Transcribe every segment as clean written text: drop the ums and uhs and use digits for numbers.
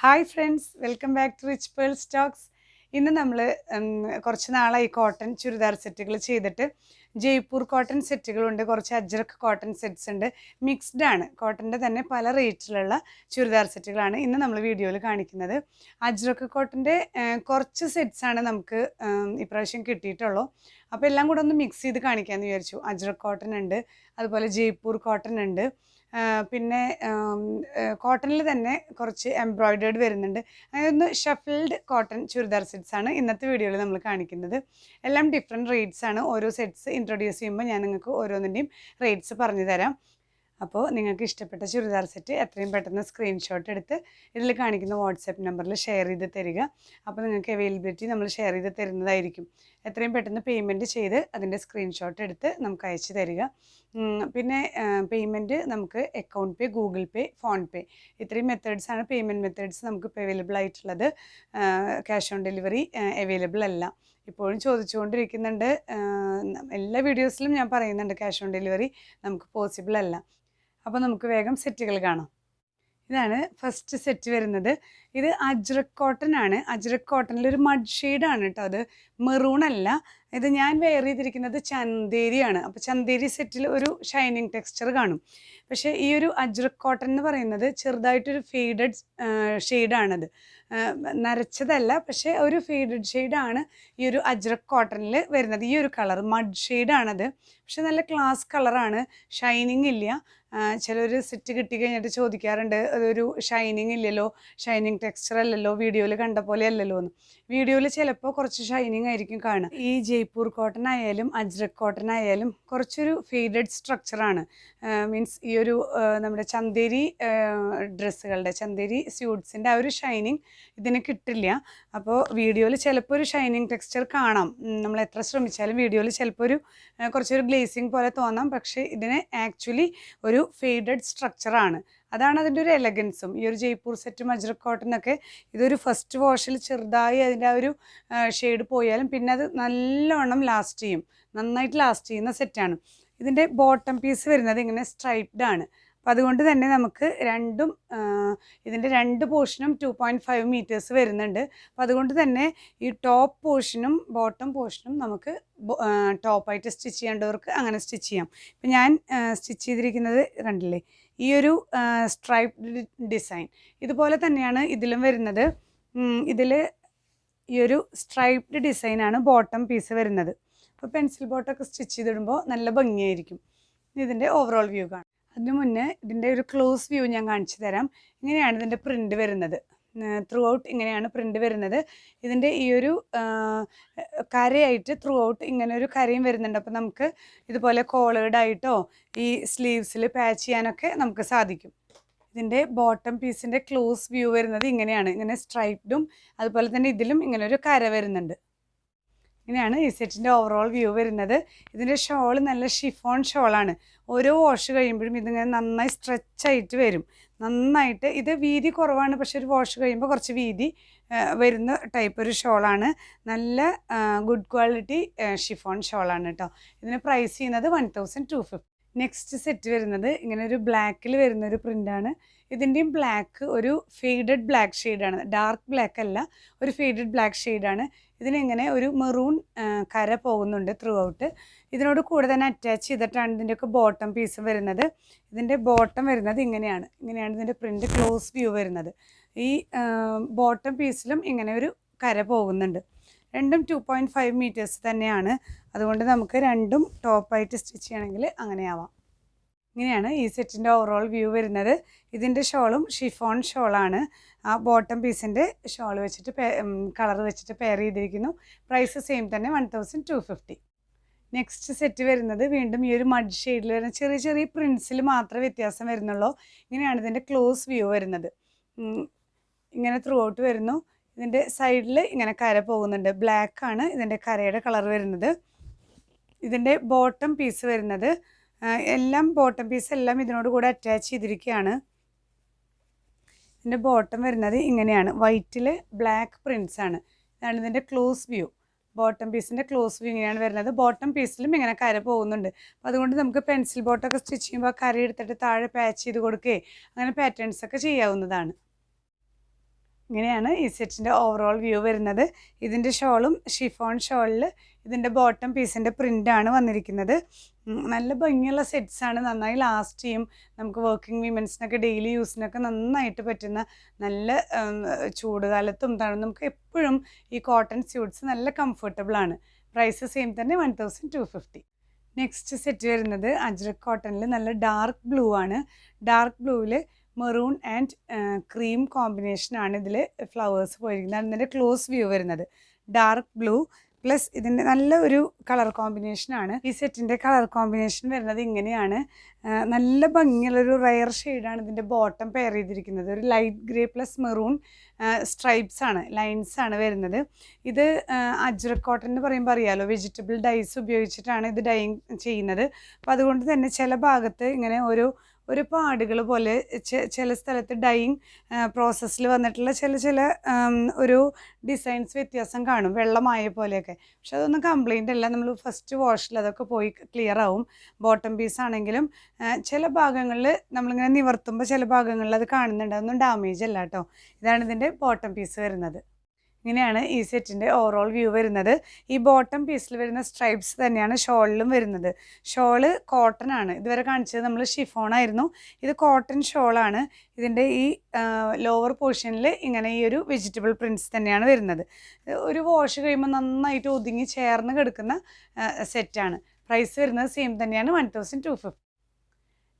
Hi friends, welcome back to Richpearls Talks. ഇന്ന് നമ്മൾ കുറച്ച് നാളായി കോട്ടൺ ചുരിദാർ സെറ്റുകൾ ചെയ്തിട്ട് ജയ്പൂർ കോട്ടൺ സെറ്റുകളുണ്ട്, കുറച്ച് അജ്രക് കോട്ടൺ സെറ്റ്സ് ഉണ്ട്, മിക്സ്ഡ് ആണ്. കോട്ടൻ്റെ തന്നെ പല റേറ്റിലുള്ള ചുരിദാർ സെറ്റുകളാണ് ഇന്ന് നമ്മൾ വീഡിയോയിൽ കാണിക്കുന്നത്. അജ്രക് കോട്ടൻ്റെ കുറച്ച് സെറ്റ്സാണ് നമുക്ക് ഇപ്രാവശ്യം കിട്ടിയിട്ടുള്ളൂ. അപ്പോൾ എല്ലാം കൂടെ ഒന്ന് മിക്സ് ചെയ്ത് കാണിക്കാമെന്ന് വിചാരിച്ചു. അജ്രക് കോട്ടൺ ഉണ്ട്, അതുപോലെ ജയ്പൂർ കോട്ടൺ ഉണ്ട്, പിന്നെ കോട്ടണിൽ തന്നെ കുറച്ച് എംബ്രോയിഡേർഡ് വരുന്നുണ്ട്. അതൊന്ന് ഷഫിൾഡ് കോട്ടൺ ചുരിദാർ സെറ്റ്സ് ആണ് ഇന്നത്തെ വീഡിയോയിൽ നമ്മൾ കാണിക്കുന്നത്. എല്ലാം ഡിഫറെൻറ്റ് റേറ്റ്സ് ആണ്. ഓരോ സെറ്റ്സ് ഇൻട്രൊഡ്യൂസ് ചെയ്യുമ്പോൾ ഞാൻ നിങ്ങൾക്ക് ഓരോന്നിൻ്റെയും റേറ്റ്സ് പറഞ്ഞു തരാം. അപ്പോൾ നിങ്ങൾക്ക് ഇഷ്ടപ്പെട്ട ചുരിദാർ സെറ്റ് എത്രയും പെട്ടെന്ന് സ്ക്രീൻഷോട്ട് എടുത്ത് ഇതിൽ കാണിക്കുന്ന വാട്സാപ്പ് നമ്പറിൽ ഷെയർ ചെയ്ത് തരിക. അപ്പോൾ നിങ്ങൾക്ക് അവൈലബിലിറ്റി നമ്മൾ ഷെയർ ചെയ്ത് തരുന്നതായിരിക്കും. എത്രയും പെട്ടെന്ന് പേയ്മെൻറ്റ് ചെയ്ത് അതിൻ്റെ സ്ക്രീൻഷോട്ട് എടുത്ത് നമുക്ക് അയച്ചു തരിക. പിന്നെ പേയ്മെൻറ്റ് നമുക്ക് അക്കൗണ്ട് പേ, ഗൂഗിൾ പേ, ഫോൺ പേ, ഇത്രയും മെത്തേഡ്സാണ് പേയ്മെൻറ്റ് മെത്തേഡ്സ് നമുക്കിപ്പോൾ അവൈലബിൾ ആയിട്ടുള്ളത്. ക്യാഷ് ഓൺ ഡെലിവറി അവൈലബിൾ അല്ല. ഇപ്പോഴും ചോദിച്ചുകൊണ്ടിരിക്കുന്നുണ്ട്. എല്ലാ വീഡിയോസിലും ഞാൻ പറയുന്നുണ്ട് ക്യാഷ് ഓൺ ഡെലിവറി നമുക്ക് പോസിബിൾ അല്ല. അപ്പോൾ നമുക്ക് വേഗം സെറ്റുകൾ കാണാം. ഇതാണ് ഫസ്റ്റ് സെറ്റ് വരുന്നത്. ഇത് അജ്രക് കോട്ടൺ ആണ്. അജ്രക് കോട്ടണിലൊരു മഡ് ഷെയ്ഡാണ് കേട്ടോ. അത് മെറൂൺ അല്ല. ഇത് ഞാൻ വെയർ ചെയ്തിരിക്കുന്നത് ചന്തേരിയാണ്. അപ്പോൾ ചന്തേരി സെറ്റിൽ ഒരു ഷൈനിങ് ടെക്സ്ചർ കാണും. പക്ഷേ ഈ ഒരു അജ്രക് കോട്ടൺ എന്ന് പറയുന്നത് ചെറുതായിട്ടൊരു ഫെയ്ഡഡ് ഷെയ്ഡാണത്. നരച്ചതല്ല, പക്ഷേ ഒരു ഫെയ്ഡഡ് ഷെയ്ഡാണ് ഈ ഒരു അജ്രക് കോട്ടണിൽ വരുന്നത്. ഈ ഒരു കളർ മഡ് ഷെയ്ഡാണത്. പക്ഷെ നല്ല ക്ലാസ് കളറാണ്. ഷൈനിങ് ഇല്ല. ചിലർ സെറ്റ് കിട്ടി കഴിഞ്ഞിട്ട് ചോദിക്കാറുണ്ട്, അതൊരു ഷൈനിങ് ഇല്ലല്ലോ, ഷൈനിങ് ടെക്സ്ചർ അല്ലല്ലോ, വീഡിയോയിൽ കണ്ട പോലെ അല്ലല്ലോ എന്ന്. വീഡിയോയിൽ ചിലപ്പോൾ കുറച്ച് ഷൈനിങ് ആയിരിക്കും കാണുക. ഈ ജയ്പൂർ കോട്ടൺ ആയാലും അജ്രക് കോട്ടൺ ആയാലും കുറച്ചൊരു ഫെയ്ഡഡ് സ്ട്രക്ചറാണ്. മീൻസ് ഈ ഒരു നമ്മുടെ ചന്തേരി ഡ്രസ്സുകളുടെ, ചന്തേരി സ്യൂട്ട്സിൻ്റെ ആ ഒരു ഷൈനിങ് ഇതിന് കിട്ടില്ല. അപ്പോൾ വീഡിയോയിൽ ചിലപ്പോൾ ഒരു ഷൈനിങ് ടെക്സ്ചർ കാണാം. നമ്മൾ എത്ര ശ്രമിച്ചാലും വീഡിയോയിൽ ചിലപ്പോൾ ഒരു കുറച്ചൊരു ഗ്ലേസിങ് പോലെ തോന്നാം. പക്ഷേ ഇതിന് ആക്ച്വലി ഒരു ഫെയ്ഡഡ് സ്ട്രക്ചറാണ്. അതാണ് അതിൻ്റെ ഒരു എലഗൻസും. ഈ ഒരു ജയ്പൂർ സെറ്റും അജ്രക് കോട്ടനൊക്കെ ഇതൊരു ഫസ്റ്റ് വാഷിൽ ചെറുതായി അതിൻ്റെ ആ ഒരു ഷെയ്ഡ് പോയാലും പിന്നെ അത് നല്ലവണ്ണം ലാസ്റ്റ് ചെയ്യും, നന്നായിട്ട് ലാസ്റ്റ് ചെയ്യുന്ന സെറ്റാണ്. ഇതിൻ്റെ ബോട്ടം പീസ് വരുന്നത് ഇങ്ങനെ സ്ട്രൈപ്ഡ് ആണ്. അപ്പോൾ അതുകൊണ്ട് തന്നെ നമുക്ക് ഇതിൻ്റെ രണ്ട് പോർഷനും 2.5 മീറ്റേഴ്സ് വരുന്നുണ്ട്. അപ്പോൾ അതുകൊണ്ട് തന്നെ ഈ ടോപ്പ് പോർഷനും ബോട്ടം പോർഷനും നമുക്ക് ടോപ്പായിട്ട് സ്റ്റിച്ച് ചെയ്യേണ്ടവർക്ക് അങ്ങനെ സ്റ്റിച്ച് ചെയ്യാം. ഇപ്പം ഞാൻ സ്റ്റിച്ച് ചെയ്തിരിക്കുന്നത് കണ്ടില്ലേ, ഈ ഒരു സ്ട്രൈപ്ഡ് ഡിസൈൻ ഇതുപോലെ തന്നെയാണ് ഇതിലും വരുന്നത്. ഇതിൽ ഈ ഒരു സ്ട്രൈപ്ഡ് ഡിസൈനാണ് ബോട്ടം പീസ് വരുന്നത്. അപ്പോൾ പെൻസിൽ ബോട്ടമൊക്കെ സ്റ്റിച്ച് ചെയ്തിടുമ്പോൾ നല്ല ഭംഗിയായിരിക്കും. ഇതിൻ്റെ ഓവറോൾ വ്യൂ കാണാം. അതിന് മുന്നേ ഇതിൻ്റെ ഒരു ക്ലോസ് വ്യൂ ഞാൻ കാണിച്ചു തരാം. ഇങ്ങനെയാണ് ഇതിൻ്റെ പ്രിൻ്റ് വരുന്നത്. ത്രൂ ഔട്ട് ഇങ്ങനെയാണ് പ്രിൻ്റ് വരുന്നത്. ഇതിൻ്റെ ഈ ഒരു കരയായിട്ട് ത്രൂ ഔട്ട് ഇങ്ങനെ ഒരു കരയും വരുന്നുണ്ട്. അപ്പോൾ നമുക്ക് ഇതുപോലെ കോളേർഡായിട്ടോ ഈ സ്ലീവ്സിൽ പാച്ച് ചെയ്യാനൊക്കെ നമുക്ക് സാധിക്കും. ഇതിൻ്റെ ബോട്ടം പീസിൻ്റെ ക്ലോസ് വ്യൂ വരുന്നത് ഇങ്ങനെയാണ്. ഇങ്ങനെ സ്ട്രൈപ്ഡും അതുപോലെ തന്നെ ഇതിലും ഇങ്ങനെ ഒരു കര വരുന്നുണ്ട്. ഇങ്ങനെയാണ് ഈ സെറ്റിൻ്റെ ഓവറോൾ വ്യൂ വരുന്നത്. ഇതിൻ്റെ ഷോൾ നല്ല ഷിഫോൺ ഷോളാണ്. ഓരോ വാഷ് കഴിയുമ്പോഴും ഇതിങ്ങനെ നന്നായി സ്ട്രെച്ചായിട്ട് വരും. നന്നായിട്ട് ഇത് വീതി കുറവാണ്, പക്ഷെ ഒരു വാഷ് കഴിയുമ്പോൾ കുറച്ച് വീതി വരുന്ന ടൈപ്പ് ഒരു ഷോളാണ്. നല്ല ഗുഡ് ക്വാളിറ്റി ഷിഫോൺ ഷോളാണ് കേട്ടോ. ഇതിന് പ്രൈസ് ചെയ്യുന്നത് 1250. നെക്സ്റ്റ് സെറ്റ് വരുന്നത് ഇങ്ങനെ ഒരു ബ്ലാക്കിൽ വരുന്നൊരു പ്രിൻ്റാണ്. ഇതിൻ്റെയും ബ്ലാക്ക് ഒരു ഫെയ്ഡഡ് ബ്ലാക്ക് ഷെയ്ഡാണ്, ഡാർക്ക് ബ്ലാക്ക് അല്ല, ഒരു ഫെയ്ഡഡ് ബ്ലാക്ക് ഷെയ്ഡാണ്. ഇതിനിങ്ങനെ ഒരു മെറൂൺ കര പോകുന്നുണ്ട് ത്രൂ ഔട്ട്. ഇതിനോട് കൂടെ തന്നെ അറ്റാച്ച് ചെയ്തിട്ടാണ് ഇതിൻ്റെയൊക്കെ ബോട്ടം പീസ് വരുന്നത്. ഇതിൻ്റെ ബോട്ടം വരുന്നത് ഇങ്ങനെയാണ് ഇതിൻ്റെ പ്രിൻ്റ് ക്ലോസ് വ്യൂ വരുന്നത്. ഈ ബോട്ടം പീസിലും ഇങ്ങനെ ഒരു കര പോകുന്നുണ്ട്. രണ്ടും 2.5 മീറ്റേഴ്സ് തന്നെയാണ്. അതുകൊണ്ട് നമുക്ക് രണ്ടും ടോപ്പായിട്ട് സ്റ്റിച്ച് ചെയ്യണമെങ്കിൽ അങ്ങനെയാവാം. ഇങ്ങനെയാണ് ഈ സെറ്റിൻ്റെ ഓവറോൾ വ്യൂ വരുന്നത്. ഇതിൻ്റെ ഷോളും ഷിഫോൺ ഷോളാണ്. ആ ബോട്ടം പീസിൻ്റെ ഷോൾ വെച്ചിട്ട് കളർ വെച്ചിട്ട് പെയർ ചെയ്തിരിക്കുന്നു. പ്രൈസ് സെയിം തന്നെ 1250. നെക്സ്റ്റ് സെറ്റ് വരുന്നത് വീണ്ടും ഈ ഒരു മഡ് ഷെയ്ഡിൽ വരുന്ന ചെറിയ ചെറിയ പ്രിൻസിൽ മാത്രമേ വ്യത്യാസം വരുന്നുള്ളൂ. ഇങ്ങനെയാണ് ഇതിൻ്റെ ക്ലോസ് വ്യൂ വരുന്നത്. ഇങ്ങനെ ത്രൂ ഔട്ട് വരുന്നു. ഇതിൻ്റെ സൈഡിൽ ഇങ്ങനെ കര പോകുന്നുണ്ട്. ബ്ലാക്കാണ് ഇതിൻ്റെ കരയുടെ കളർ വരുന്നത്. ഇതിൻ്റെ ബോട്ടം പീസ് വരുന്നത് എല്ലാം ബോട്ടം പീസ് എല്ലാം ഇതിനോട് കൂടെ അറ്റാച്ച് ചെയ്തിരിക്കുകയാണ്. ഇതിൻ്റെ ബോട്ടം വരുന്നത് ഇങ്ങനെയാണ്, വൈറ്റിൽ ബ്ലാക്ക് പ്രിൻസ് ആണ്. ഇതാണ് ഇതിൻ്റെ ക്ലോസ് വ്യൂ. ബോട്ടം പീസിൻ്റെ ക്ലോസ് വ്യൂ ഇങ്ങനെയാണ് വരുന്നത്. ബോട്ടം പീസിലും ഇങ്ങനെ കര പോകുന്നുണ്ട്. അപ്പോൾ അതുകൊണ്ട് നമുക്ക് പെൻസിൽ ബോട്ടമൊക്കെ സ്റ്റിച്ച് ചെയ്യുമ്പോൾ കര എടുത്തിട്ട് താഴെ പാച്ച് ചെയ്ത് കൊടുക്കുകയും അങ്ങനെ പാറ്റേൺസൊക്കെ ചെയ്യാവുന്നതാണ്. ഇങ്ങനെയാണ് ഈ സെറ്റിൻ്റെ ഓവറോൾ വ്യൂ വരുന്നത്. ഇതിൻ്റെ ഷോളും ഷിഫോൺ ഷോളിൽ ഇതിൻ്റെ ബോട്ടം പീസിൻ്റെ പ്രിൻ്റാണ് വന്നിരിക്കുന്നത്. നല്ല ഭംഗിയുള്ള സെറ്റ്സാണ്, നന്നായി ലാസ്റ്റ് ചെയ്യും. നമുക്ക് വർക്കിംഗ് വിമൻസിനൊക്കെ ഡെയിലി യൂസിനൊക്കെ നന്നായിട്ട് പറ്റുന്ന നല്ല ചൂടുകാലത്തും നമുക്ക് എപ്പോഴും ഈ കോട്ടൺ സ്യൂട്ട്സ് നല്ല കംഫർട്ടബിളാണ്. പ്രൈസ് സെയിം തന്നെ 1250. നെക്സ്റ്റ് സെറ്റ് വരുന്നത് അജ്രക് കോട്ടണിൽ നല്ല ഡാർക്ക് ബ്ലൂ ആണ്. ഡാർക്ക് ബ്ലൂവിൽ മെറൂൺ ആൻഡ് ക്രീം കോമ്പിനേഷനാണ് ഇതിൽ ഫ്ലവേഴ്സ് പോയിരിക്കുന്നത്. അതിൻ്റെ ക്ലോസ് വ്യൂ വരുന്നത് ഡാർക്ക് ബ്ലൂ പ്ലസ് ഇതിൻ്റെ നല്ല ഒരു കളർ കോമ്പിനേഷനാണ്. ഈ സെറ്റിൻ്റെ കളർ കോമ്പിനേഷൻ വരുന്നത് ഇങ്ങനെയാണ്. നല്ല ഭംഗിയുള്ളൊരു റയർ ഷെയ്ഡാണ് ഇതിൻ്റെ ബോട്ടം പെയർ ചെയ്തിരിക്കുന്നത്. ഒരു light grey plus maroon stripes ആണ്, ലൈൻസ് ആണ് വരുന്നത്. ഇത് അജ്രക് കോട്ടൺ എന്ന് പറയുമ്പോൾ അറിയാമല്ലോ, വെജിറ്റബിൾ ഡൈസ് ഉപയോഗിച്ചിട്ടാണ് ഇത് ഡൈയിങ് ചെയ്യുന്നത്. അപ്പോൾ അതുകൊണ്ട് തന്നെ ചില ഭാഗത്ത് ഇങ്ങനെ ഒരു പാടുകൾ പോലെ ചില സ്ഥലത്ത് ഡൈയിങ് പ്രോസസ്സിൽ വന്നിട്ടുള്ള ചില ഒരു ഡിസൈൻസ് വ്യത്യാസം കാണും, വെള്ളമായ പോലെയൊക്കെ. പക്ഷെ അതൊന്നും കംപ്ലൈൻ്റ് അല്ല, നമ്മൾ ഫസ്റ്റ് വാഷിൽ അതൊക്കെ പോയി ക്ലിയർ ആവും. ബോട്ടം പീസ് ആണെങ്കിലും ചില ഭാഗങ്ങളിൽ നമ്മളിങ്ങനെ നിവർത്തുമ്പോൾ ചില ഭാഗങ്ങളിൽ അത് കാണുന്നുണ്ട്, അതൊന്നും ഡാമേജ് അല്ല കേട്ടോ. ഇതാണ് ഇതിൻ്റെ ബോട്ടം പീസ് വരുന്നത്. ഇങ്ങനെയാണ് ഈ സെറ്റിൻ്റെ ഓവറോൾ വ്യൂ വരുന്നത്. ഈ ബോട്ടം പീസിൽ വരുന്ന സ്ട്രൈപ്സ് തന്നെയാണ് ഷോളിലും വരുന്നത്. ഷോള് കോട്ടൺ ആണ്. ഇതുവരെ കാണിച്ചത് നമ്മൾ ഷിഫോൺ ആയിരുന്നു, ഇത് കോട്ടൺ ഷോളാണ്. ഇതിൻ്റെ ഈ ലോവർ പോർഷനിൽ ഇങ്ങനെ ഈ ഒരു വെജിറ്റബിൾ പ്രിൻറ്റ്സ് തന്നെയാണ് വരുന്നത്. ഒരു വാഷ് കഴിയുമ്പോൾ നന്നായിട്ട് ഒതുങ്ങി ചേർന്ന് കിടക്കുന്ന സെറ്റാണ്. പ്രൈസ് വരുന്നത് സെയിം തന്നെയാണ് 1250.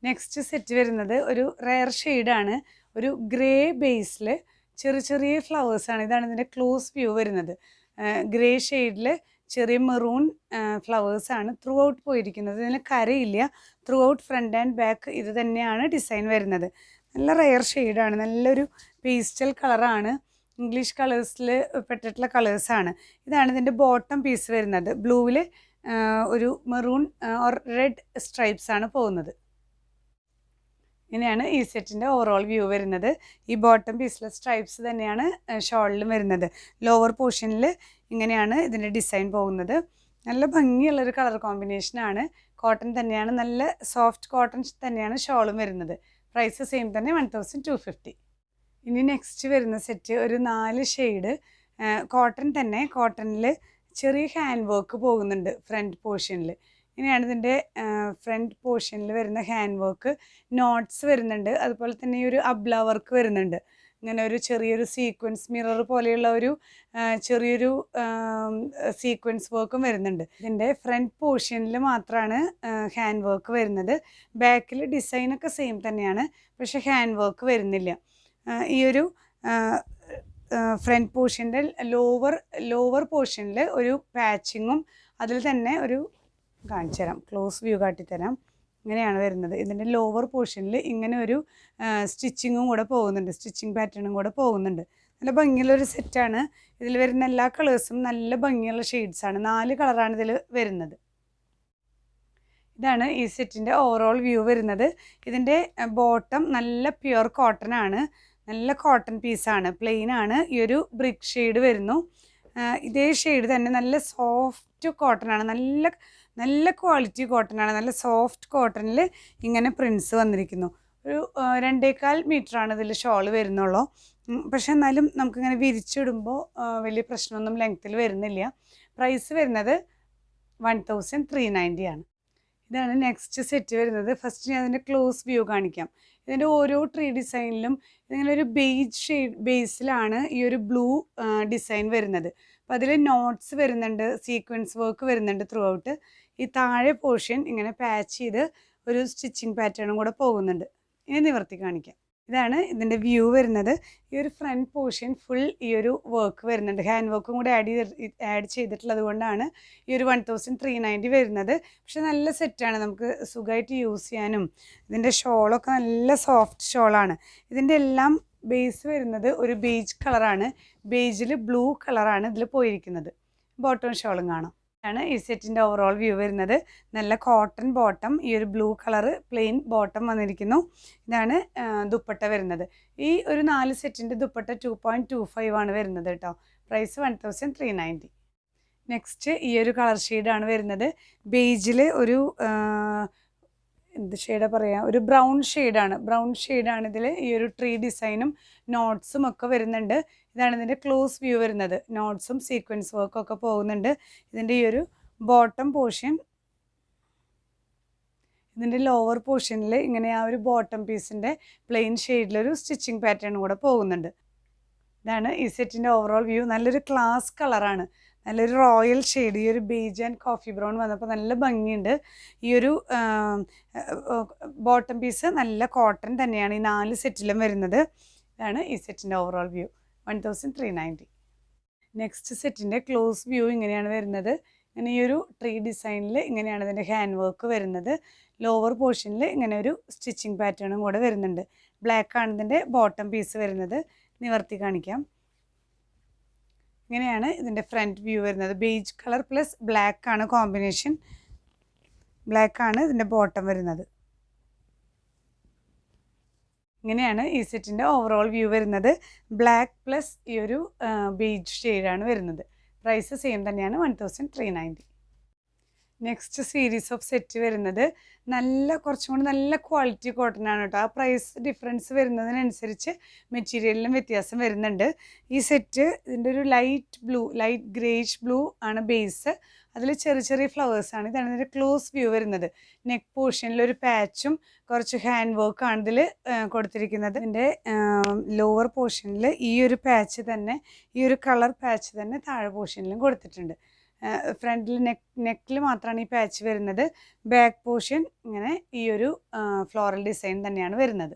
നെക്സ്റ്റ് സെറ്റ് വരുന്നത് ഒരു റെയർ ഷെയ്ഡാണ്. ഒരു ഗ്രേ ബേസിൽ ചെറിയ ഫ്ലവേഴ്സാണ്. ഇതാണ് ഇതിൻ്റെ ക്ലോസ് വ്യൂ വരുന്നത്. ഗ്രേ ഷെയ്ഡിൽ ചെറിയ മെറൂൺ ഫ്ലവേഴ്സാണ് ത്രൂ ഔട്ട് പോയിരിക്കുന്നത്. ഇതിന് കരയില്ല. Throughout front and back ഇത് തന്നെയാണ് ഡിസൈൻ വരുന്നത്. നല്ല റെയർ ഷെയ്ഡാണ്, നല്ലൊരു പേസ്റ്റൽ കളറാണ്. ഇംഗ്ലീഷ് കളേഴ്സിൽ പെട്ടിട്ടുള്ള കളേഴ്സാണ്. ഇതാണ് ഇതിൻ്റെ ബോട്ടം പീസ് വരുന്നത്. ബ്ലൂവിൽ ഒരു മെറൂൺ ഓർ റെഡ് സ്ട്രൈപ്സ് ആണ് പോകുന്നത്. ഇങ്ങനെയാണ് ഈ സെറ്റിൻ്റെ ഓവറോൾ വ്യൂ വരുന്നത്. ഈ ബോട്ടം പീസിലെ സ്ട്രൈപ്സ് തന്നെയാണ് ഷോളിലും വരുന്നത്. ലോവർ പോർഷനിൽ ഇങ്ങനെയാണ് ഇതിൻ്റെ ഡിസൈൻ പോകുന്നത്. നല്ല ഭംഗിയുള്ളൊരു കളർ കോമ്പിനേഷനാണ്. കോട്ടൺ തന്നെയാണ്, നല്ല സോഫ്റ്റ് കോട്ടൺ തന്നെയാണ് ഷോളും വരുന്നത്. പ്രൈസ് സെയിം തന്നെ 1250. ഇനി നെക്സ്റ്റ് വരുന്ന സെറ്റ് ഒരു 4 ഷെയ്ഡ് കോട്ടൺ തന്നെ. കോട്ടണിൽ ചെറിയ ഹാൻഡ് വർക്ക് പോകുന്നുണ്ട് ഫ്രണ്ട് പോർഷനിൽ. ഇങ്ങനെയാണ് ഇതിൻ്റെ ഫ്രണ്ട് പോർഷനിൽ വരുന്ന ഹാൻഡ് വർക്ക്. നോട്ട്സ് വരുന്നുണ്ട്, അതുപോലെ തന്നെ ഈ ഒരു അബ്ല വർക്ക് വരുന്നുണ്ട്. ഇങ്ങനെ ഒരു ചെറിയൊരു സീക്വൻസ് മിറർ പോലെയുള്ള ഒരു ചെറിയൊരു സീക്വൻസ് വർക്കും വരുന്നുണ്ട്. ഇതിൻ്റെ ഫ്രണ്ട് പോർഷനിൽ മാത്രമാണ് ഹാൻഡ് വർക്ക് വരുന്നത്. ബാക്കിൽ ഡിസൈനൊക്കെ സെയിം തന്നെയാണ്, പക്ഷെ ഹാൻഡ് വർക്ക് വരുന്നില്ല. ഈ ഒരു ഫ്രണ്ട് പോർഷൻ്റെ ലോവർ പോർഷനിൽ ഒരു പാച്ചിങ്ങും അതിൽ തന്നെ ഒരു കാണിച്ചു തരാം, ക്ലോസ് വ്യൂ കാട്ടിത്തരാം. ഇങ്ങനെയാണ് വരുന്നത്. ഇതിൻ്റെ ലോവർ പോർഷനിൽ ഇങ്ങനെ ഒരു സ്റ്റിച്ചിങ്ങും കൂടെ പോകുന്നുണ്ട്, സ്റ്റിച്ചിങ് പാറ്റേണും കൂടെ പോകുന്നുണ്ട്. നല്ല ഭംഗിയുള്ളൊരു സെറ്റാണ്. ഇതിൽ വരുന്ന എല്ലാ കളേഴ്സും നല്ല ഭംഗിയുള്ള ഷെയ്ഡ്സാണ്. 4 കളറാണ് ഇതിൽ വരുന്നത്. ഇതാണ് ഈ സെറ്റിൻ്റെ ഓവറോൾ വ്യൂ വരുന്നത്. ഇതിൻ്റെ ബോട്ടം നല്ല പ്യുവർ കോട്ടൺ ആണ്, നല്ല കോട്ടൺ പീസാണ്, പ്ലെയിൻ ആണ്. ഈ ഒരു ബ്രിക്ക് ഷെയ്ഡ് വരുന്നു. ഇതേ ഷെയ്ഡ് തന്നെ നല്ല സോഫ്റ്റ് കോട്ടൺ ആണ്, നല്ല ക്വാളിറ്റി കോട്ടൺ ആണ്. നല്ല സോഫ്റ്റ് കോട്ടണിൽ ഇങ്ങനെ പ്രിൻസ് വന്നിരിക്കുന്നു. ഒരു 2.25 മീറ്ററാണ് ഇതിൽ ഷോൾ വരുന്നുള്ളൂ. പക്ഷെ എന്നാലും നമുക്കിങ്ങനെ വിരിച്ചിടുമ്പോൾ വലിയ പ്രശ്നമൊന്നും ലെങ്ത്തിൽ വരുന്നില്ല. പ്രൈസ് വരുന്നത് 1390 ആണ്. ഇതാണ് നെക്സ്റ്റ് സെറ്റ് വരുന്നത്. ഫസ്റ്റ് ഞാൻ അതിൻ്റെ ക്ലോസ് വ്യൂ കാണിക്കാം. ഇതിൻ്റെ ഓരോ ട്രീ ഡിസൈനിലും ഇതിങ്ങനെ ഒരു ബേസിലാണ് ഈ ഒരു ബ്ലൂ ഡിസൈൻ വരുന്നത്. അപ്പോൾ അതിൽ നോട്ട്സ് വരുന്നുണ്ട്, സീക്വൻസ് വർക്ക് വരുന്നുണ്ട് ത്രൂ ഔട്ട്. ഈ താഴെ പോർഷൻ ഇങ്ങനെ പാച്ച് ചെയ്ത് ഒരു സ്റ്റിച്ചിങ് പാറ്റേണും കൂടെ പോകുന്നുണ്ട്. ഇനി നിവർത്തി കാണിക്കാം. ഇതാണ് ഇതിൻ്റെ വ്യൂ വരുന്നത്. ഈ ഒരു ഫ്രണ്ട് പോർഷൻ ഫുൾ ഈ ഒരു വർക്ക് വരുന്നുണ്ട്, ഹാൻഡ് വർക്കും കൂടെ ആഡ് ചെയ്തിട്ടുള്ളത് കൊണ്ടാണ് ഈ ഒരു 1390 വരുന്നത്. പക്ഷെ നല്ല സെറ്റാണ്, നമുക്ക് സുഖമായിട്ട് യൂസ് ചെയ്യാനും. ഇതിൻ്റെ ഷോളൊക്കെ നല്ല സോഫ്റ്റ് ഷോളാണ്. ഇതിൻ്റെ എല്ലാം ബേസ് വരുന്നത് ഒരു ബേജ് കളറാണ്. ബേജിൽ ബ്ലൂ കളറാണ് ഇതിൽ പോയിരിക്കുന്നത്. ബോട്ടം ഷോളും കാണാം. ആണ് ഈ സെറ്റിൻ്റെ ഓവറോൾ വ്യൂ വരുന്നത്. നല്ല കോട്ടൺ ബോട്ടം, ഈ ഒരു ബ്ലൂ കളറ് പ്ലെയിൻ ബോട്ടം വന്നിരിക്കുന്നു. ഇതാണ് ദുപ്പട്ട വരുന്നത്. ഈ ഒരു 4 സെറ്റിൻ്റെ ദുപ്പട്ട 2.25 ആണ് വരുന്നത് കേട്ടോ. പ്രൈസ് 1390. നെക്സ്റ്റ് ഈ ഒരു കളർ ഷെയ്ഡാണ് വരുന്നത്. ബേജിൽ ഒരു എന്ത് ഷെയ്ഡാണ് പറയുക, ഒരു ബ്രൗൺ ഷെയ്ഡാണ് ഇതിൽ. ഈ ഒരു ട്രീ ഡിസൈനും നോട്ട്സും ഒക്കെ വരുന്നുണ്ട്. ഇതാണ് ഇതിൻ്റെ ക്ലോസ് വ്യൂ വരുന്നത്. നോട്ട്സും സീക്വൻസ് വർക്കും ഒക്കെ പോകുന്നുണ്ട്. ഇതിൻ്റെ ഈ ഒരു ബോട്ടം പോർഷൻ, ഇതിൻ്റെ ലോവർ പോർഷനിൽ ഇങ്ങനെ ആ ഒരു ബോട്ടം പീസിൻ്റെ പ്ലെയിൻ ഷെയ്ഡിലൊരു സ്റ്റിച്ചിങ് പാറ്റേൺ കൂടെ പോകുന്നുണ്ട്. ഇതാണ് ഈ സെറ്റിൻ്റെ ഓവറോൾ വ്യൂ. നല്ലൊരു ക്ലാസ് കളറാണ്, നല്ലൊരു റോയൽ ഷെയ്ഡ്. ഈ ഒരു ബേജ് ആൻഡ് കോഫി ബ്രൗൺ വന്നപ്പോൾ നല്ല ഭംഗിയുണ്ട്. ഈ ഒരു ബോട്ടം പീസ് നല്ല കോട്ടൺ തന്നെയാണ് ഈ 4 സെറ്റിലും വരുന്നത്. ഇതാണ് ഈ സെറ്റിൻ്റെ ഓവറോൾ വ്യൂ. 1390. നെക്സ്റ്റ് സെറ്റിൻ്റെ ക്ലോസ് വ്യൂ ഇങ്ങനെയാണ് വരുന്നത്. ഇങ്ങനെ ഈ ഒരു ട്രീ ഡിസൈനിൽ ഇങ്ങനെയാണ് ഇതിൻ്റെ ഹാൻഡ് വർക്ക് വരുന്നത്. ലോവർ പോർഷനിൽ ഇങ്ങനെ ഒരു സ്റ്റിച്ചിങ് പാറ്റേണും കൂടെ വരുന്നുണ്ട്. ബ്ലാക്ക് ആണ് ഇതിൻ്റെ ബോട്ടം പീസ് വരുന്നത്. നിവർത്തി കാണിക്കാം. ഇങ്ങനെയാണ് ഇതിൻ്റെ ഫ്രണ്ട് വ്യൂ വരുന്നത്. ബേജ് കളർ പ്ലസ് ബ്ലാക്ക് ആണ് കോമ്പിനേഷൻ. ബ്ലാക്ക് ആണ് ഇതിൻ്റെ ബോട്ടം വരുന്നത്. ഇങ്ങനെയാണ് ഈ സെറ്റിൻ്റെ ഓവറോൾ വ്യൂ വരുന്നത്. ബ്ലാക്ക് പ്ലസ് ഈ ഒരു ബേജ് ഷെയ്ഡാണ് വരുന്നത്. പ്രൈസ് സെയിം തന്നെയാണ്, 1390. നെക്സ്റ്റ് സീരീസ് ഓഫ് സെറ്റ് വരുന്നത് കുറച്ചും കൂടി നല്ല ക്വാളിറ്റി കോട്ടൺ ആണ് കേട്ടോ. ആ പ്രൈസ് ഡിഫറൻസ് വരുന്നതിനനുസരിച്ച് മെറ്റീരിയലിലും വ്യത്യാസം വരുന്നുണ്ട്. ഈ സെറ്റ് ഇതിൻ്റെ ഒരു ലൈറ്റ് ഗ്രേഷ് ബ്ലൂ ആണ് ബേസ്. അതിൽ ചെറിയ ഫ്ലവേഴ്സാണ്. ഇതാണ് ഇതിൻ്റെ ക്ലോസ് വ്യൂ വരുന്നത്. നെക്ക് പോർഷനിൽ ഒരു പാച്ചും കുറച്ച് ഹാൻഡ് വർക്കാണ് ഇതിൽ കൊടുത്തിരിക്കുന്നത്. ഇതിൻ്റെ ലോവർ പോർഷനിൽ ഈ ഒരു പാച്ച് തന്നെ, ഈ ഒരു കളർ പാച്ച് തന്നെ താഴെ പോർഷനിലും കൊടുത്തിട്ടുണ്ട്. ഫ്രണ്ടിൽ നെക്കിൽ മാത്രമാണ് ഈ പാച്ച് വരുന്നത്. ബാക്ക് പോർഷൻ ഇങ്ങനെ ഈ ഒരു ഫ്ലോറൽ ഡിസൈൻ തന്നെയാണ് വരുന്നത്.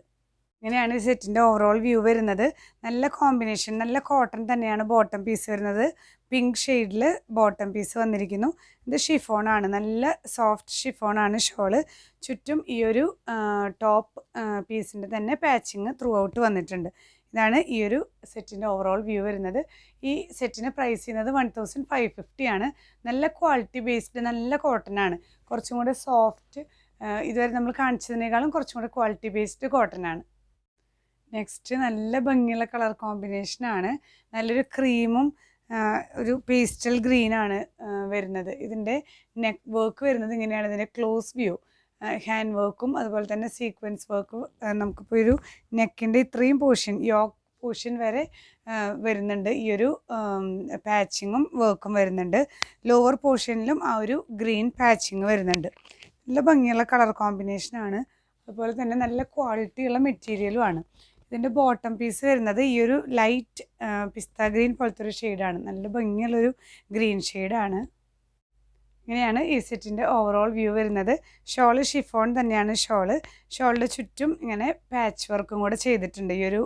ഇങ്ങനെയാണ് ഈ സെറ്റിൻ്റെ ഓവറോൾ വ്യൂ വരുന്നത്. നല്ല കോമ്പിനേഷൻ, നല്ല കോട്ടൺ തന്നെയാണ് ബോട്ടം പീസ് വരുന്നത്. പിങ്ക് ഷെയ്ഡിൽ ബോട്ടം പീസ് വന്നിരിക്കുന്നു. ഇത് ഷിഫോണാണ്, നല്ല സോഫ്റ്റ് ഷിഫോണാണ് ഷോള്. ചുറ്റും ഈ ഒരു ടോപ്പ് പീസിൻ്റെ തന്നെ പാച്ചിങ് ത്രൂ ഔട്ട് വന്നിട്ടുണ്ട്. ഇതാണ് ഈ ഒരു സെറ്റിൻ്റെ ഓവറോൾ വ്യൂ വരുന്നത്. ഈ സെറ്റിന് പ്രൈസ് ചെയ്യുന്നത് 1550 ആണ്. നല്ല ക്വാളിറ്റി ബേസ്ഡ്, നല്ല കോട്ടൺ ആണ്. കുറച്ചും കൂടെ സോഫ്റ്റ്, ഇതുവരെ നമ്മൾ കാണിച്ചതിനേക്കാളും കുറച്ചും കൂടെ ക്വാളിറ്റി ബേസ്ഡ് കോട്ടൺ ആണ്. നെക്സ്റ്റ് നല്ല ഭംഗിയുള്ള കളർ കോമ്പിനേഷനാണ്. നല്ലൊരു ക്രീമും ഒരു പേസ്റ്റൽ ഗ്രീനാണ് വരുന്നത്. ഇതിൻ്റെ നെക്ക് വർക്ക് വരുന്നത് ഇങ്ങനെയാണ്. ഇതിൻ്റെ ക്ലോസ് വ്യൂ ഹാൻഡ് വർക്കും അതുപോലെ തന്നെ സീക്വൻസ് വർക്കും നമുക്കിപ്പോൾ ഒരു നെക്കിൻ്റെ ഇത്രയും പോർഷൻ, യോക്ക് പോർഷൻ വരെ വരുന്നുണ്ട്. ഈ ഒരു പാച്ചിങ്ങും വർക്കും വരുന്നുണ്ട്. ലോവർ പോർഷനിലും ആ ഒരു ഗ്രീൻ പാച്ചിങ് വരുന്നുണ്ട്. നല്ല ഭംഗിയുള്ള കളർ കോമ്പിനേഷനാണ്. അതുപോലെ തന്നെ നല്ല ക്വാളിറ്റിയുള്ള മെറ്റീരിയലുമാണ്. ഇതിൻ്റെ ബോട്ടം പീസ് വരുന്നത് ഈ ഒരു ലൈറ്റ് പിസ്ത ഗ്രീൻ പോലത്തെ ഒരു ഷെയ്ഡാണ്. നല്ല ഭംഗിയുള്ളൊരു ഗ്രീൻ ഷെയ്ഡാണ്. ഇങ്ങനെയാണ് ഈ സെറ്റിൻ്റെ ഓവറോൾ വ്യൂ വരുന്നത്. ഷോള് ഷിഫോൺ തന്നെയാണ് ഷോളിൻ്റെ ചുറ്റും ഇങ്ങനെ പാച്ച് വർക്കും കൂടെ ചെയ്തിട്ടുണ്ട്. ഈ ഒരു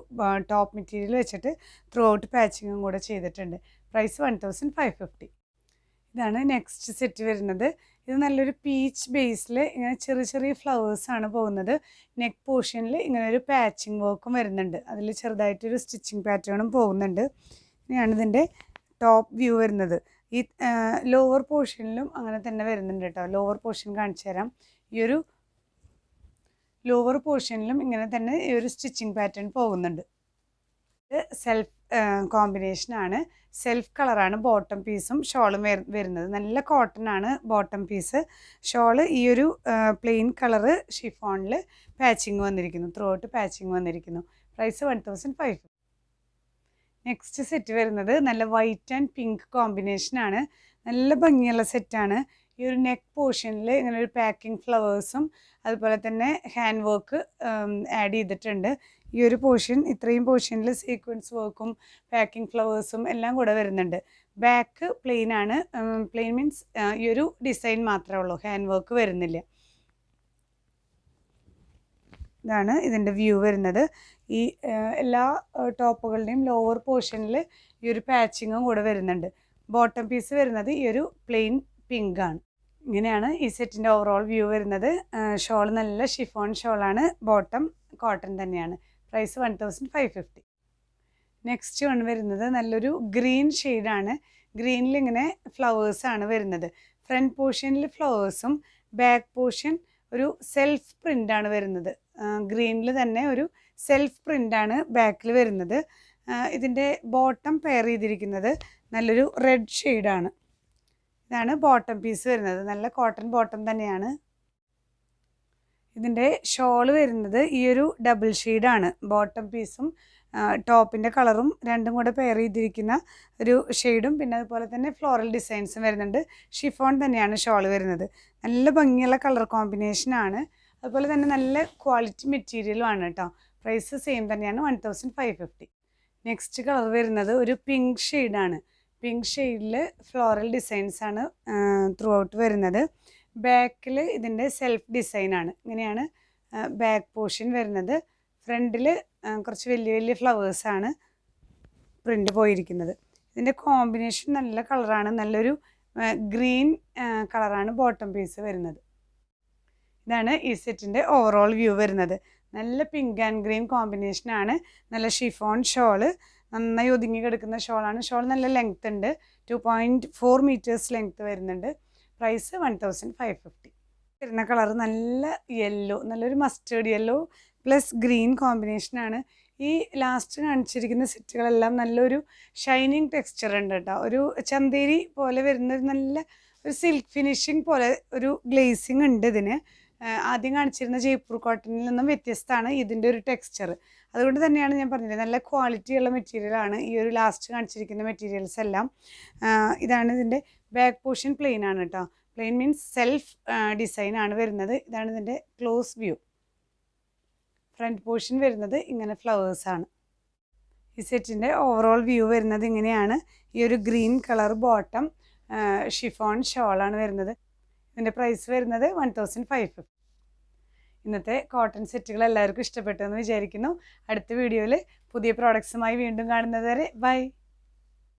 ടോപ്പ് മെറ്റീരിയൽ വെച്ചിട്ട് ത്രൂ ഔട്ട് പാച്ചിങ്ങും കൂടെ ചെയ്തിട്ടുണ്ട്. പ്രൈസ് 1550. ഇതാണ് നെക്സ്റ്റ് സെറ്റ് വരുന്നത്. ഇത് നല്ലൊരു പീച്ച് ബേസിൽ ഇങ്ങനെ ചെറിയ ഫ്ലവേഴ്സാണ് പോകുന്നത്. നെക്ക് പോർഷനിൽ ഇങ്ങനെ ഒരു പാച്ചിങ് വർക്കും വരുന്നുണ്ട്. അതിൽ ചെറുതായിട്ടൊരു സ്റ്റിച്ചിങ് പാറ്റേണും പോകുന്നുണ്ട്. ഇങ്ങനെയാണ് ഇതിൻ്റെ ടോപ്പ് വ്യൂ വരുന്നത്. ഈ ലോവർ പോർഷനിലും അങ്ങനെ തന്നെ വരുന്നുണ്ട് കേട്ടോ. ലോവർ പോർഷൻ കാണിച്ചു തരാം. ഈ ഒരു ലോവർ പോർഷനിലും ഇങ്ങനെ തന്നെ ഈ ഒരു സ്റ്റിച്ചിങ് പാറ്റേൺ പോകുന്നുണ്ട്. ഇത് സെൽഫ് കോമ്പിനേഷനാണ്. സെൽഫ് കളറാണ് ബോട്ടം പീസും ഷോളും വരുന്നത്. നല്ല കോട്ടൺ ആണ് ബോട്ടം പീസ്. ഷോള് ഈ ഒരു പ്ലെയിൻ കളറ് ഷിഫോണിൽ പാച്ചിങ് വന്നിരിക്കുന്നു. ത്രൂ ഔട്ട് പാച്ചിങ് വന്നിരിക്കുന്നു. പ്രൈസ് 1550. നെക്സ്റ്റ് സെറ്റ് വരുന്നത് നല്ല വൈറ്റ് ആൻഡ് പിങ്ക് കോമ്പിനേഷനാണ്. നല്ല ഭംഗിയുള്ള സെറ്റാണ്. ഈ ഒരു നെക്ക് പോർഷനിൽ ഇങ്ങനെ ഒരു പാക്കിംഗ് ഫ്ലവേഴ്സും അതുപോലെ തന്നെ ഹാൻഡ് വർക്ക് ആഡ് ചെയ്തിട്ടുണ്ട്. ഈ ഒരു പോർഷൻ, ഇത്രയും പോർഷനിൽ സീക്വൻസ് വർക്കും പാക്കിംഗ് ഫ്ലവേഴ്സും എല്ലാം കൂടെ വരുന്നുണ്ട്. ബാക്ക് പ്ലെയിൻ ആണ്. പ്ലെയിൻ മീൻസ് ഈ ഒരു ഡിസൈൻ മാത്രമേ ഉള്ളൂ, ഹാൻഡ് വർക്ക് വരുന്നില്ല. ഇതാണ് ഇതിൻ്റെ വ്യൂ വരുന്നത്. ഈ എല്ലാ ടോപ്പുകളുടെയും ലോവർ പോർഷനിൽ ഈ ഒരു പാച്ചിങ്ങും കൂടെ വരുന്നുണ്ട്. ബോട്ടം പീസ് വരുന്നത് ഈ ഒരു പ്ലെയിൻ പിങ്ക് ആണ്. ഇങ്ങനെയാണ് ഈ സെറ്റിൻ്റെ ഓവറോൾ വ്യൂ വരുന്നത്. ഷോൾ നല്ല ഷിഫോൺ ഷോളാണ്. ബോട്ടം കോട്ടൺ തന്നെയാണ്. പ്രൈസ് 1550. നെക്സ്റ്റ് വൺ വരുന്നത് നല്ലൊരു ഗ്രീൻ ഷെയ്ഡാണ്. ഗ്രീനിൽ ഇങ്ങനെ ഫ്ലവേഴ്സാണ് വരുന്നത്. ഫ്രണ്ട് പോർഷനിൽ ഫ്ലവേഴ്സും ബാക്ക് പോർഷൻ ഒരു സെൽഫ് പ്രിൻ്റാണ് വരുന്നത്. ഗ്രീനിൽ തന്നെ ഒരു സെൽഫ് പ്രിൻ്റാണ് ബാക്കിൽ വരുന്നത്. ഇതിൻ്റെ ബോട്ടം പെയർ ചെയ്തിരിക്കുന്നത് നല്ലൊരു റെഡ് ഷെയ്ഡാണ്. ഇതാണ് ബോട്ടം പീസ് വരുന്നത്. നല്ല കോട്ടൺ ബോട്ടം തന്നെയാണ്. ഇതിൻ്റെ ഷോള് വരുന്നത് ഈ ഒരു ഡബിൾ ഷെയ്ഡാണ്. ബോട്ടം പീസും ടോപ്പിൻ്റെ കളറും രണ്ടും കൂടെ പെയർ ചെയ്തിരിക്കുന്ന ഒരു ഷെയ്ഡും പിന്നെ അതുപോലെ തന്നെ ഫ്ലോറൽ ഡിസൈൻസും വരുന്നുണ്ട്. ഷിഫോൺ തന്നെയാണ് ഷോൾ വരുന്നത്. നല്ല ഭംഗിയുള്ള കളർ കോമ്പിനേഷനാണ്. അതുപോലെ തന്നെ നല്ല ക്വാളിറ്റി മെറ്റീരിയലും ആണ് കേട്ടോ. പ്രൈസ് സെയിം തന്നെയാണ്, 1550. നെക്സ്റ്റ് കളർ വരുന്നത് ഒരു പിങ്ക് ഷെയ്ഡാണ്. പിങ്ക് ഷെയ്ഡിൽ ഫ്ലോറൽ ഡിസൈൻസാണ് ത്രൂ ഔട്ട് വരുന്നത്. ബാക്കിൽ ഇതിൻ്റെ സെൽഫ് ഡിസൈനാണ്. ഇങ്ങനെയാണ് ബാക്ക് പോർഷൻ വരുന്നത്. ഫ്രണ്ടിൽ കുറച്ച് വലിയ വലിയ ഫ്ലവേഴ്സാണ് പ്രിൻ്റ് പോയിരിക്കുന്നത്. ഇതിൻ്റെ കോമ്പിനേഷൻ നല്ല കളറാണ്. നല്ലൊരു ഗ്രീൻ കളറാണ് ബോട്ടം പീസ് വരുന്നത്. ഇതാണ് ഈ സെറ്റിൻ്റെ ഓവറോൾ വ്യൂ വരുന്നത്. നല്ല പിങ്ക് ആൻഡ് ഗ്രീൻ കോമ്പിനേഷനാണ്. നല്ല ഷിഫോൺ ഷോള്, നന്നായി ഒതുങ്ങി കിടക്കുന്ന ഷോളാണ്. ഷോൾ നല്ല ലെങ്ത് ഉണ്ട്, 2.4 മീറ്റേഴ്സ് ലെങ്ത് വരുന്നുണ്ട്. പ്രൈസ് 1550. വരുന്ന കളർ നല്ല യെല്ലോ, നല്ലൊരു മസ്റ്റേർഡ് യെല്ലോ പ്ലസ് ഗ്രീൻ കോമ്പിനേഷനാണ്. ഈ ലാസ്റ്റ് കാണിച്ചിരിക്കുന്ന സെറ്റുകളെല്ലാം നല്ലൊരു ഷൈനിങ് ടെക്സ്ചർ ഉണ്ട് കേട്ടോ. ഒരു ചന്തേരി പോലെ വരുന്ന നല്ല ഒരു സിൽക്ക് ഫിനിഷിങ് പോലെ ഒരു ഗ്ലേസിങ് ഉണ്ട് ഇതിന്. ആദ്യം കാണിച്ചിരുന്ന ജയ്പൂർ കോട്ടണിൽ നിന്നും വ്യത്യസ്തമാണ് ഇതിൻ്റെ ഒരു ടെക്സ്ചർ. അതുകൊണ്ട് തന്നെയാണ് ഞാൻ പറഞ്ഞത് നല്ല ക്വാളിറ്റിയുള്ള മെറ്റീരിയലാണ് ഈ ഒരു ലാസ്റ്റ് കാണിച്ചിരിക്കുന്ന മെറ്റീരിയൽസ് എല്ലാം. ഇതാണ് ഇതിൻ്റെ ബാക്ക് പോർഷൻ പ്ലെയിൻ ആണ് കേട്ടോ. പ്ലെയിൻ മീൻസ് സെൽഫ് ഡിസൈനാണ് വരുന്നത്. ഇതാണ് ഇതിൻ്റെ ക്ലോസ് വ്യൂ. ഫ്രണ്ട് പോർഷൻ വരുന്നത് ഇങ്ങനെ ഫ്ലവേഴ്സാണ്. ഈ സെറ്റിൻ്റെ ഓവറോൾ വ്യൂ വരുന്നത് ഇങ്ങനെയാണ്. ഈ ഒരു ഗ്രീൻ കളർ ബോട്ടം ഷിഫോൺ ഷോളാണ് വരുന്നത്. ഇതിൻ്റെ പ്രൈസ് വരുന്നത് 1550. ഇന്നത്തെ കോട്ടൺ സെറ്റുകൾ എല്ലാവർക്കും ഇഷ്ടപ്പെട്ടു എന്ന് വിചാരിക്കുന്നു. അടുത്ത വീഡിയോയിൽ പുതിയ പ്രോഡക്ട്സുമായി വീണ്ടും കാണുന്നത് വരെ ബൈ.